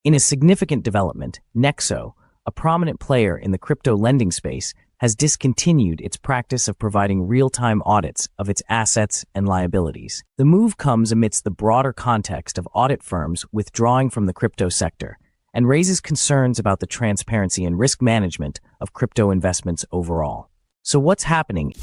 In a significant development, Nexo, a prominent player in the crypto lending space, has discontinued its practice of providing real-time audits of its assets and liabilities. The move comes amidst the broader context of audit firms withdrawing from the crypto sector and raises concerns about the transparency and risk management of crypto investments overall. So what's happening?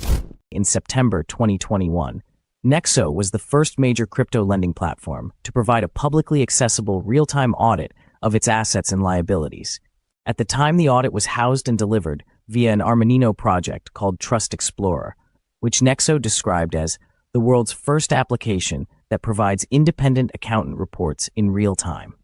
In September 2021, Nexo was the first major crypto lending platform to provide a publicly accessible real-time audit of its assets and liabilities. At the time, the audit was housed and delivered via an Armanino project called Trust Explorer, which Nexo described as the world's first application that provides independent accountant reports in real time.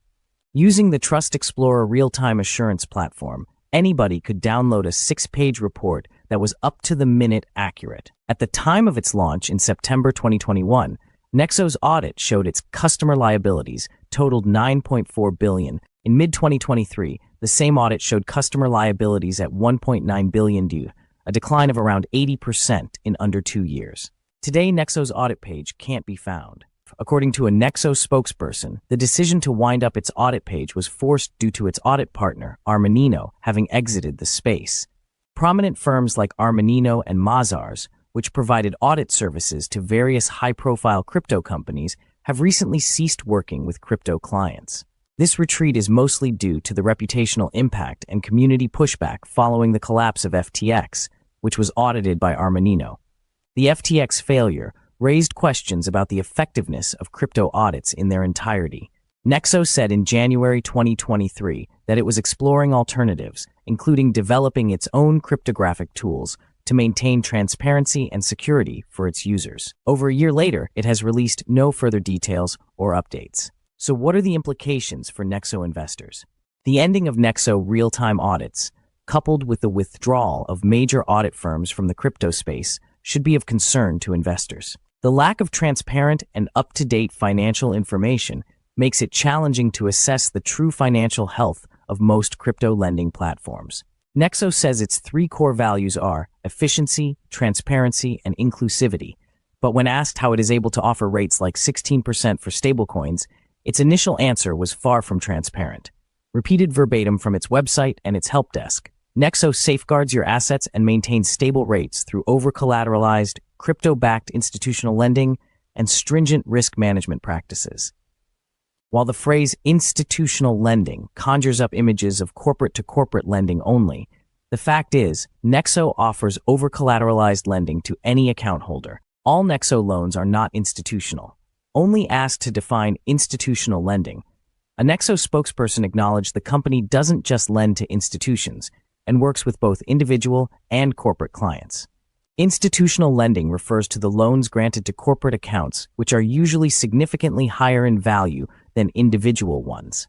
Using the Trust Explorer real-time assurance platform, anybody could download a 6-page report that was up-to-the-minute accurate. At the time of its launch in September 2021, Nexo's audit showed its customer liabilities totaled $9.4 billion. In mid-2023, the same audit showed customer liabilities at $1.9 billion, a decline of around 80% in under 2 years. Today, Nexo's audit page can't be found. According to a Nexo spokesperson, the decision to wind up its audit page was forced due to its audit partner, Armanino, having exited the space. Prominent firms like Armanino and Mazars, which provided audit services to various high-profile crypto companies, have recently ceased working with crypto clients. This retreat is mostly due to the reputational impact and community pushback following the collapse of FTX, which was audited by Armanino. The FTX failure raised questions about the effectiveness of crypto audits in their entirety. Nexo said in January 2023 that it was exploring alternatives, including developing its own cryptographic tools to maintain transparency and security for its users. Over a year later, it has released no further details or updates. So what are the implications for Nexo investors? The ending of Nexo real-time audits, coupled with the withdrawal of major audit firms from the crypto space, should be of concern to investors. The lack of transparent and up-to-date financial information makes it challenging to assess the true financial health of most crypto lending platforms. Nexo says its 3 core values are efficiency, transparency, and inclusivity. But when asked how it is able to offer rates like 16% for stablecoins, its initial answer was far from transparent. Repeated verbatim from its website and its help desk, Nexo safeguards your assets and maintains stable rates through over-collateralized, crypto-backed institutional lending and stringent risk management practices. While the phrase institutional lending conjures up images of corporate-to-corporate lending only, the fact is, Nexo offers over-collateralized lending to any account holder. All Nexo loans are not institutional. Only asked to define institutional lending, a Nexo spokesperson acknowledged the company doesn't just lend to institutions and works with both individual and corporate clients. Institutional lending refers to the loans granted to corporate accounts, which are usually significantly higher in value than individual ones.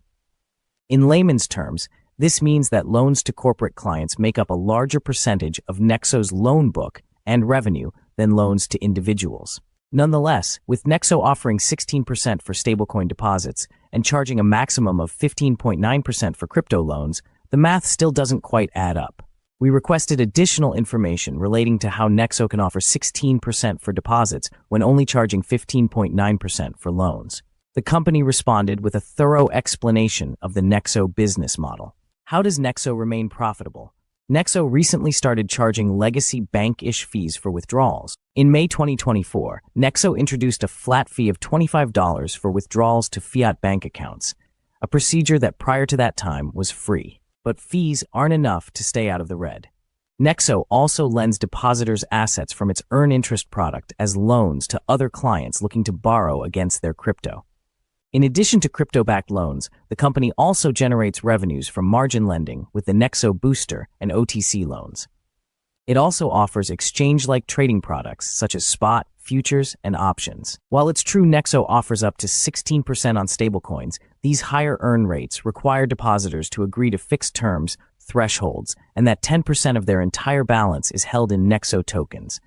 In layman's terms, this means that loans to corporate clients make up a larger percentage of Nexo's loan book and revenue than loans to individuals. Nonetheless, with Nexo offering 16% for stablecoin deposits and charging a maximum of 15.9% for crypto loans, the math still doesn't quite add up. We requested additional information relating to how Nexo can offer 16% for deposits when only charging 15.9% for loans. The company responded with a thorough explanation of the Nexo business model. How does Nexo remain profitable? Nexo recently started charging legacy bank-ish fees for withdrawals. In May 2024, Nexo introduced a flat fee of $25 for withdrawals to fiat bank accounts, a procedure that prior to that time was free. But fees aren't enough to stay out of the red. Nexo also lends depositors assets from its earn interest product as loans to other clients looking to borrow against their crypto. In addition to crypto-backed loans, the company also generates revenues from margin lending with the Nexo Booster and OTC loans. It also offers exchange-like trading products such as spot, futures, and options. While it's true Nexo offers up to 16% on stablecoins, these higher earn rates require depositors to agree to fixed terms, thresholds, and that 10% of their entire balance is held in Nexo tokens,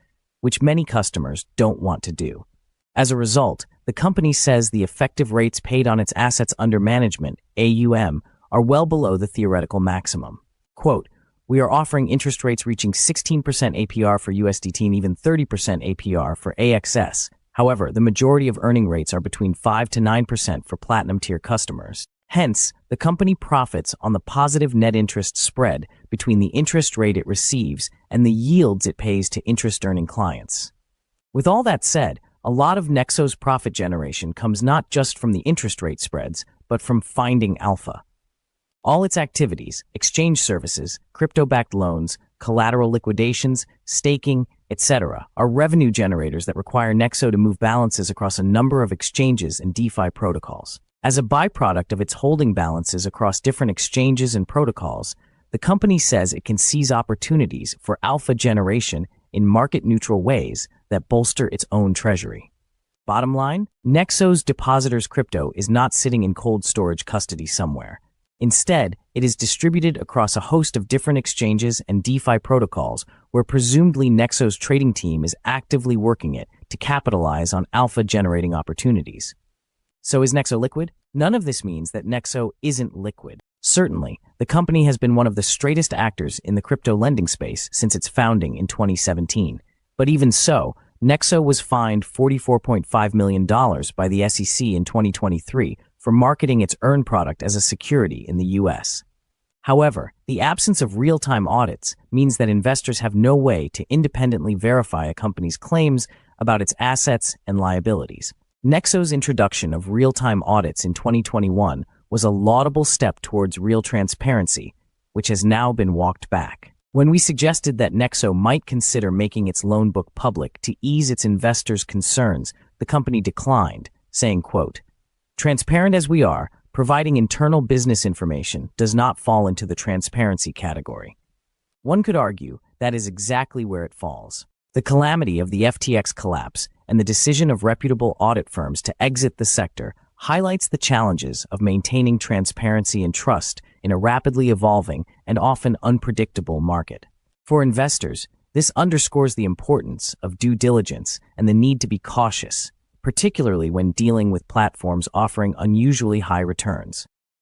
which many customers don't want to do. As a result, the company says the effective rates paid on its assets under management, AUM, are well below the theoretical maximum. Quote, "We are offering interest rates reaching 16% APR for USDT and even 30% APR for AXS. However, the majority of earning rates are between 5 to 9% for platinum tier customers." Hence, the company profits on the positive net interest spread between the interest rate it receives and the yields it pays to interest-earning clients. With all that said, a lot of Nexo's profit generation comes not just from the interest rate spreads, but from finding alpha. All its activities, exchange services, crypto-backed loans, collateral liquidations, staking, etc., are revenue generators that require Nexo to move balances across a number of exchanges and DeFi protocols. As a byproduct of its holding balances across different exchanges and protocols, the company says it can seize opportunities for alpha generation in market-neutral ways that bolster its own treasury. Bottom line, Nexo's depositors' crypto is not sitting in cold storage custody somewhere. Instead, it is distributed across a host of different exchanges and DeFi protocols where presumably Nexo's trading team is actively working it to capitalize on alpha-generating opportunities. So is Nexo liquid? None of this means that Nexo isn't liquid. Certainly, the company has been one of the straightest actors in the crypto lending space since its founding in 2017. But even so, Nexo was fined $44.5 million by the SEC in 2023 for marketing its EARN product as a security in the US. However, the absence of real-time audits means that investors have no way to independently verify a company's claims about its assets and liabilities. Nexo's introduction of real-time audits in 2021 was a laudable step towards real transparency, which has now been walked back. When we suggested that Nexo might consider making its loan book public to ease its investors' concerns, the company declined, saying, quote, "Transparent as we are, providing internal business information does not fall into the transparency category." One could argue that is exactly where it falls. The calamity of the FTX collapse and the decision of reputable audit firms to exit the sector highlights the challenges of maintaining transparency and trust in a rapidly evolving and often unpredictable market. For investors, this underscores the importance of due diligence and the need to be cautious, particularly when dealing with platforms offering unusually high returns.